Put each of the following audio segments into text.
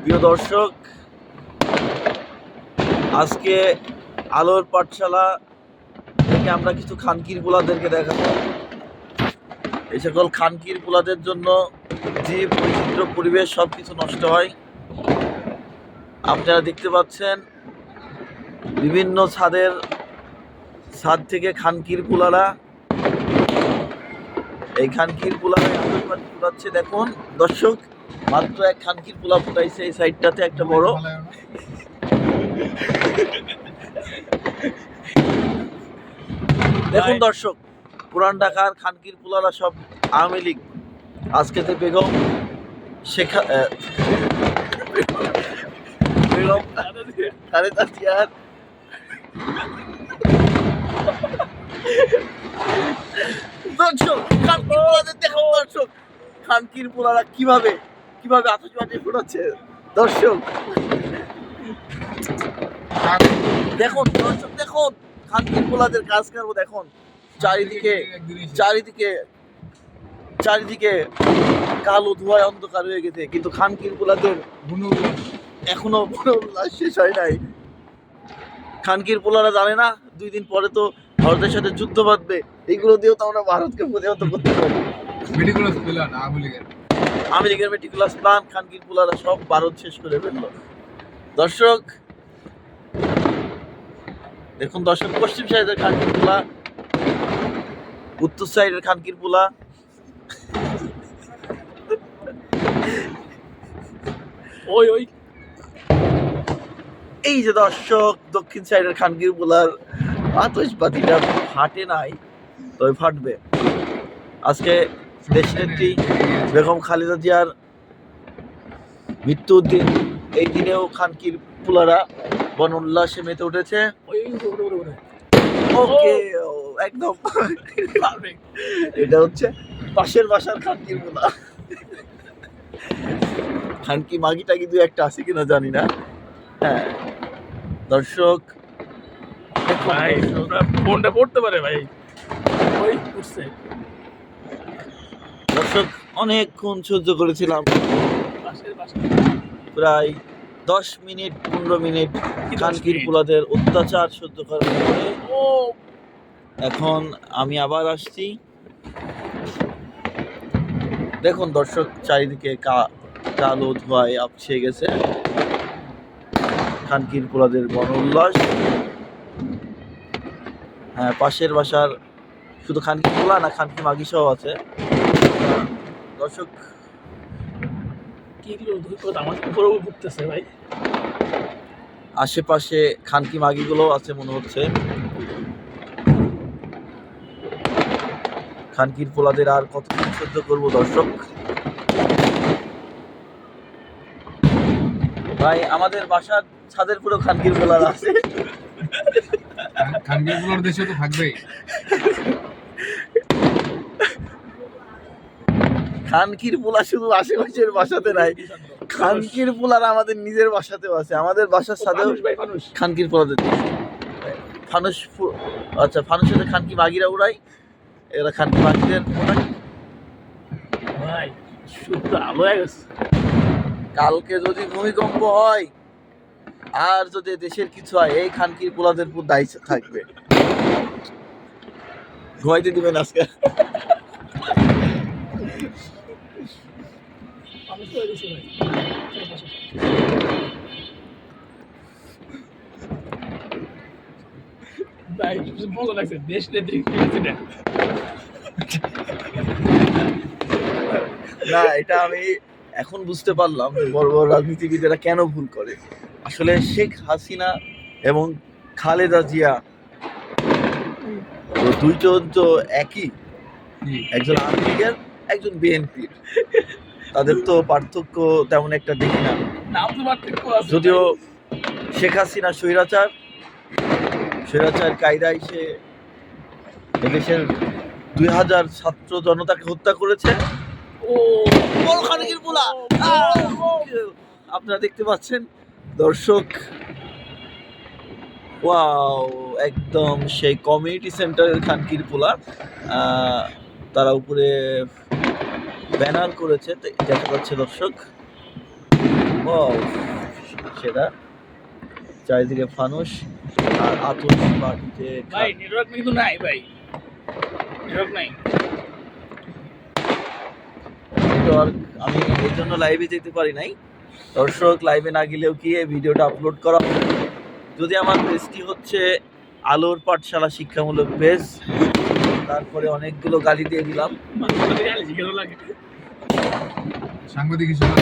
প্রিয় দর্শক, আজকে আলোর পাঠশালা থেকে আমরা কিছু খানকির পোলাদেরকে দেখাবো। এই সকল খানকির পোলাদের জন্য জীব বৈচিত্র্য, পরিবেশ সবকিছু নষ্ট হয়। আপনারা দেখতে পাচ্ছেন বিভিন্ন ছাদ থেকে খানকির পোলারা, এই খানকির পোলারা ফুটাচ্ছে। দেখুন দর্শক, মাত্র এক খানকির পোলা ফুটাইছে এই সাইডটাতে একটা বড়। দেখুন দর্শক, পুরান ঢাকার খানকির পোলারা সব আওয়ামী লীগ। আজকেতে বেগম খালেদা জিয়ার দর্শক, খানকির পোলাদের দেখুন দর্শক, খানকির পোলারা কিভাবে আতশবাজি ফোটাচ্ছে। দর্শক দেখুন, দর্শক দেখুন খানকির পোলাদের কাজ করবো। দেখুন চারিদিকে কালো ধোঁয়ায় অন্ধকার হয়ে গেছে, কিন্তু খানকির পোলাদের এখনো উল্লাস শেষ হয় নাই। খানকির পোলারা জানে না 2 দিন পরে তো ভারতের সাথে যুদ্ধ বাঁধবে। এইগুলো দিয়েও তো আমরা ভারতকে প্রতিহত করতে পারি। আওয়ামী লীগের মেটিকুলাস প্ল্যান খানকির পোলারা সব ভারত শেষ করে ফেললো। দর্শক দেখুন দর্শক, পশ্চিম সাইডের খানকির পোলা, উত্তর সাইডের খানকির পোলা, এই যে দর্শক দক্ষিণ সাইডের খানকির পোলার আতশবাজিটা ফাটে নাই, তবে ফাটবে। আজকে দেশনেত্রী বেগম খালেদা জিয়ার মৃত্যুর দিন, এই দিনেও খানকির পোলারা বন উল্লাসে মেতে উঠেছে। ওকে, একদম এটা হচ্ছে পাশের বাসার খানকির পোলা। খানকি মাগিটা কিন্তু একটা আছে কিনা জানি না। হ্যাঁ দর্শক, ফোনটা পড়তে পারে ভাই। দর্শক অনেকক্ষণ সহ্য করেছিলাম, প্রায় 10 মিনিট 15 মিনিট খানকির পোলাদের অত্যাচার সহ্য করার পরে এখন আমি আবার আসছি। দেখুন দর্শক, চারিদিকে কালো ধোঁয়ায় আপছে গেছে খানকির পোলাদের বন উল্লাস। হ্যাঁ, পাশের বাসার শুধু খানকি পোলা না, খানকি মাগি সহ আছে। দর্শক ভাই, আশেপাশে খানকি মাগিগুলো আছে মনে হচ্ছে। খানকির পোলাদের আর কতক্ষণ সহ্য করবো দর্শক? ভাই, আমাদের বাসার ছাদের পুরো খানকির পোলার আছে। খানকির পোলার দেশে তো থাকবেই। খানকির পোলা শুধু আশেপাশের বাসাতে নাই, খানকির পোলার আমাদের নিজের বাসাতেও আছে। আমাদের বাসার ছাদেও খানকির পোলাদের ফানুস, আচ্ছা ফানুসের খানকি মাগিরা উড়াই, এরা খানকি মাগিদের উড়াই। ভাই শুধু আলো হয়ে গেছে। কালকে যদি ভূমিকম্প হয় আর যদি দেশের কিছু হয়, এই খানকির পোলাদের উপর দায়িত্ব থাকবে। ঘুমাইতে দিবেন আজকে। ভাই মজা লাগছে, দেশ নেত্রী না, এটা আমি এখন বুঝতে পারলাম বড় বড় রাজনীতিবিদেরা কেন ভুল করে। আসলে শেখ হাসিনা এবং খালেদা জিয়া দুইজন তো একই, একজন আওয়ামী লীগের, একজন বিএনপির। তাদের তো পার্থক্য তেমন একটা দেখি না। যদিও শেখ হাসিনা স্বৈরাচার কায়দায় সে এদেশের 2000 ছাত্র জনতাকে হত্যা করেছে। আপনারা দেখতে পাচ্ছেন দর্শক, ওয়াও, একদম সেই কমিউনিটি সেন্টারের খানকির পোলা। তারা উপরে ব্যানার করেছে, দেখা যাচ্ছে দর্শক। ও সেটা চারিদিকে ফানুস আর আতশ বাড়িতে ভাই নেটওয়ার্ক কিন্তু নাই ভাই, নেটওয়ার্ক নাই। নেটওয়ার্ক আমি এই জন্য লাইভে যেতে পারি নাই। দর্শক লাইভে না গেলেও কি এই ভিডিওটা আপলোড করা হবে। যদি আমার পেজটি হচ্ছে আলোর পাঠশালা শিক্ষামূলক পেজ, তারপরে অনেকগুলো গালি দিয়ে দিলাম। সাংবাদিক হিসেবে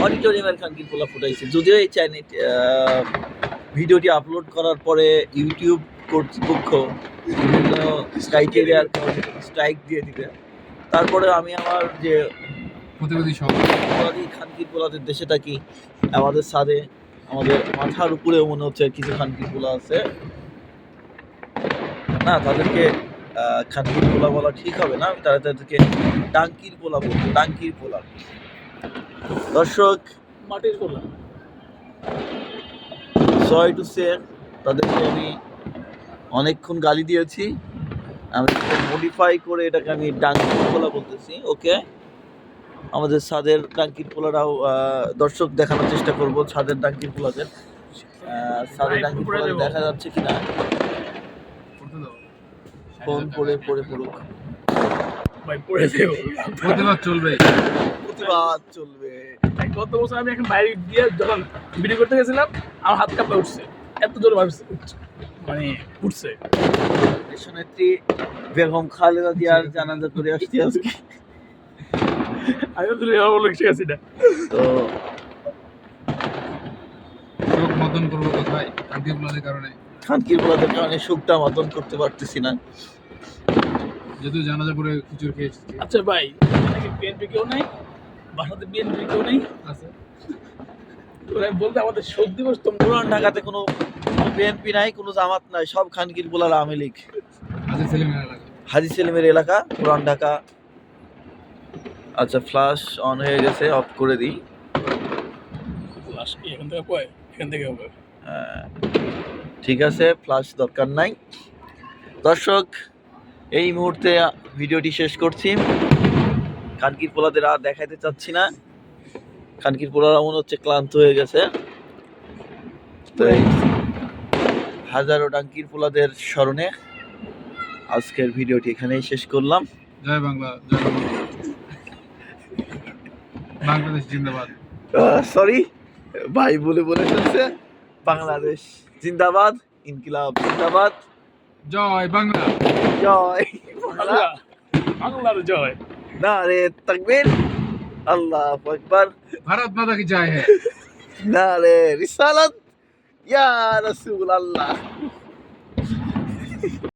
অডিটোরিয়ামের খানকির পোলা ফুটাইছে। যদিও এই চ্যানেল ভিডিওটি আপলোড করার পরে ইউটিউব কর্তৃপক্ষ বিভিন্ন ক্রাইটেরিয়ার স্ট্রাইক দিয়ে দিবে, তারপরে আমি আমার যে প্রতিবাদী সহ খানকির পোলাদের দেশে থাকি, আমাদের ছাদে আমাদের মাথার উপরেও মনে হচ্ছে কিছু খানকির পোলা আছে না, তাদেরকে খানকির পোলা বলা ঠিক হবে না, আমি তাদেরকে টাঙ্কির পোলা বলবো, টাঙ্কির পোলা। দর্শক মাটির গোলা সরি টু সে তাদেরকে আমি অনেকক্ষণ গালি দিয়েছি, আমি মডিফাই করে এটাকে আমি টাঙ্কির পোলা বলতেছি। ওকে, আমাদের ছাদের টাঙ্কির পোলারাও দর্শক দেখানোর চেষ্টা করব ছাদের টাঙ্কির পোলাদের। ছাদের টাঙ্কির পোলাদের দেখা যাচ্ছে কিনা, ফোন করে পড়ে পড়ুক ভাই, পড়ে দেব। প্রতিবাদ চলবে, প্রতিবাদ চলবে। ভাই গত বছর আমি এখন বাইরে দিয়ে যখন ভিডিও করতে গেছিলাম, আমার হাত কাঁপা উঠছে, এত জোরে ভাবছে মানে উঠছে। দেশনেত্রী বেগম খালেদা জিয়ার জানাজা করে আসছি আজকে। আমি তো বলে ঠিক আছে না, তো শোক মতন করবো কোথায় কান্তিগুলোদের কারণে, খানকির পোলাদের কারণে সুখটা মতন করতে পারতেছি না। যেহেতু জানাজা করে খিচুড়ি খেয়ে এসেছি। আচ্ছা ভাই, এখানে বিএনপি কেউ নাই, বাসাতে বিএনপি কেউ নেই আছে আমি বলতে আমাদের শোক দিবস তো পুরান ঢাকাতে কোনো বিএনপি নাই, কোনো জামাত নাই, সব খানকির পোলার আওয়ামী লীগ। আছে ছেলেমেয়েরা লাগে। হাজী সেলিমের এলাকা পুরান ঢাকা। আচ্ছা ফ্ল্যাশ অন হয়ে গেছে, অফ করে দিই। এখান থেকে কয়, এখান থেকে হবে। ঠিক আছে, ফ্ল্যাশ দরকার নাই। দর্শক এই মুহূর্তে ভিডিওটি শেষ করছি। খানকির পোলাদের আর দেখাইতে চাচ্ছি না, খানকির পোলারা মনে হচ্ছে ক্লান্ত হয়ে গেছে। তো এই হাজারো টাঙ্কির পোলাদের স্মরণে আজকের ভিডিওটি এখানেই শেষ করলাম। জয় বাংলা, জয় বাংলা, বাংলাদেশ জিন্দাবাদ। সরি ভাই বলে বলে ফেলছে। বাংলাদেশ জিন্দাবাদ, ইনকিলাব জিন্দাবাদ, জয় বাংলা, জয় বাংলা, বাংলার জয়, নারে তাকবীর, আল্লাহু আকবার, ভারত মাতা কি জয় হে। নারে রিসালাত, ইয়া রাসূলুল্লাহ।